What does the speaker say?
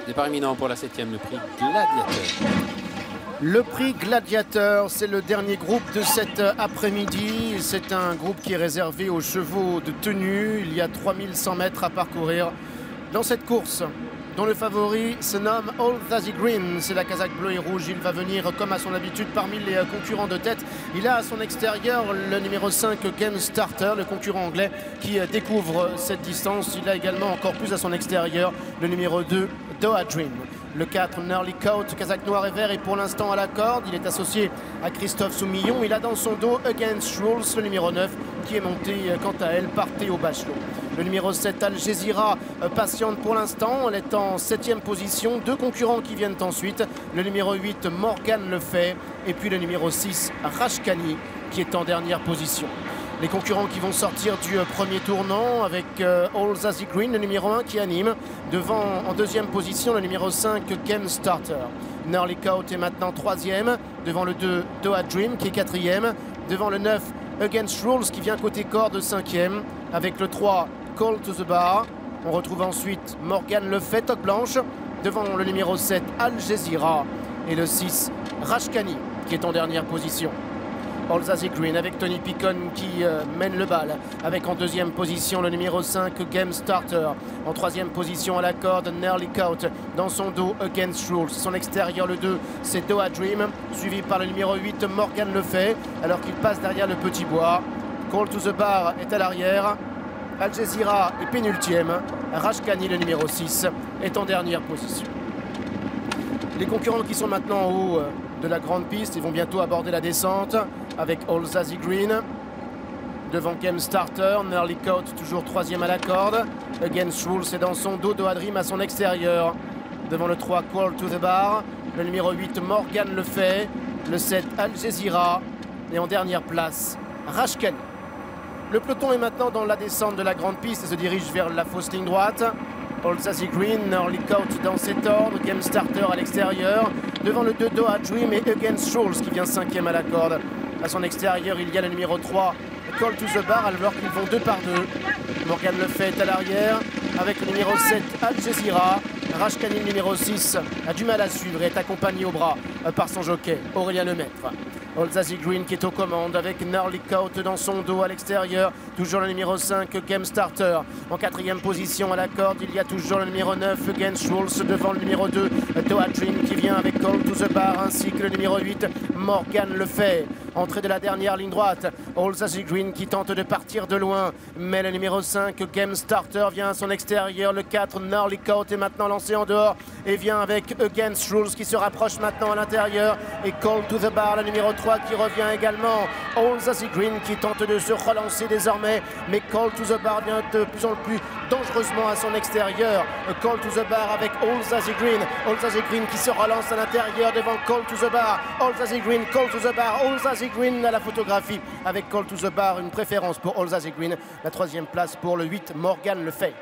Départ imminent pour la 7e, le prix Gladiateur. Le prix Gladiateur, c'est le dernier groupe de cet après-midi. C'est un groupe qui est réservé aux chevaux de tenue. Il y a 3100 mètres à parcourir dans cette course, dont le favori se nomme All Zazie Green. C'est la casaque bleue et rouge. Il va venir comme à son habitude parmi les concurrents de tête. Il a à son extérieur le numéro 5 Game Starter, le concurrent anglais qui découvre cette distance. Il a également encore plus à son extérieur le numéro 2 Doha Dream. Le 4, Gnarly Coat, casaque noir et vert, est pour l'instant à la corde. Il est associé à Christophe Soumillon. Il a dans son dos Against Rules, le numéro 9, qui est monté quant à elle par Théo Bachelot. Le numéro 7, Al Jazeera, patiente pour l'instant. Elle est en 7e position. Deux concurrents qui viennent ensuite. Le numéro 8, Morgan Le Fay. Et puis le numéro 6, Rashkani, qui est en dernière position. Les concurrents qui vont sortir du premier tournant avec All Zazie Green, le numéro 1 qui anime. Devant, en 2e position, le numéro 5, Game Starter. Gnarly Coat est maintenant 3e. Devant le 2, Doha Dream qui est 4e. Devant le 9, Against Rules qui vient côté corde 5e. Avec le 3, Call to the Bar. On retrouve ensuite Morgan Le Fay, toque blanche. Devant le numéro 7, Al Jazeera. Et le 6, Rashkani qui est en dernière position. All Zazie Green avec Tony Picon qui mène le bal, avec en 2e position le numéro 5 Game Starter, en 3e position à la corde Gnarly Coat, dans son dos Against Rules, son extérieur le 2 c'est Doha Dream, suivi par le numéro 8 Morgan Le Fay, alors qu'il passe derrière le petit bois. Call to the Bar est à l'arrière, Al Jazeera est pénultième, Rashkani le numéro 6 est en dernière position. Les concurrents qui sont maintenant en haut de la grande piste, ils vont bientôt aborder la descente avec All Zazie Green. Devant Game Starter, Gnarly Coat toujours 3e à la corde. Against Rules est dans son dos, Doha Dream à son extérieur. Devant le 3, Call to the Bar. Le numéro 8, Morgan Le Fay. Le 7, Al Jazeera. Et en dernière place, Rashkani. Le peloton est maintenant dans la descente de la grande piste et se dirige vers la fausse ligne droite. All Zazie Green, Gnarly Coat dans cet ordre, Game Starter à l'extérieur. Devant le 2, Doha Dream et Against Rules qui vient 5e à la corde. À son extérieur, il y a le numéro 3, Call to the Bar, alors qu'ils vont 2 par 2. Morgan Le Fay est à l'arrière, avec le numéro 7, Al Jazeera. Rashkani, le numéro 6, a du mal à suivre et est accompagné au bras par son jockey, Aurélien Lemaître. All Zazie Green qui est aux commandes avec Gnarly Coat dans son dos à l'extérieur. Toujours le numéro 5, Game Starter. En 4e position à la corde, il y a toujours le numéro 9, Against Rules. Devant le numéro 2, Doha Dream qui vient avec Call to the Bar, ainsi que le numéro 8, Morgan Le Fay. Entrée de la dernière ligne droite, All Zazie Green qui tente de partir de loin. Mais le numéro 5, Game Starter, vient à son extérieur. Le 4, Gnarly Coat est maintenant lancé en dehors et vient avec Against Rules qui se rapproche maintenant à l'intérieur. Et Call to the Bar, le numéro 3 qui revient également. All Zazie Green qui tente de se relancer désormais, mais Call to the Bar vient de plus en plus dangereusement à son extérieur. Call to the Bar avec All Zazie Green. All Zazie Green qui se relance à l'intérieur devant Call to the Bar. All Zazie Green, Call to the Bar, All Zazie Green à la photographie avec Call to the Bar. Une préférence pour All Zazie Green. La 3e place pour le 8 Morgan Le Fay.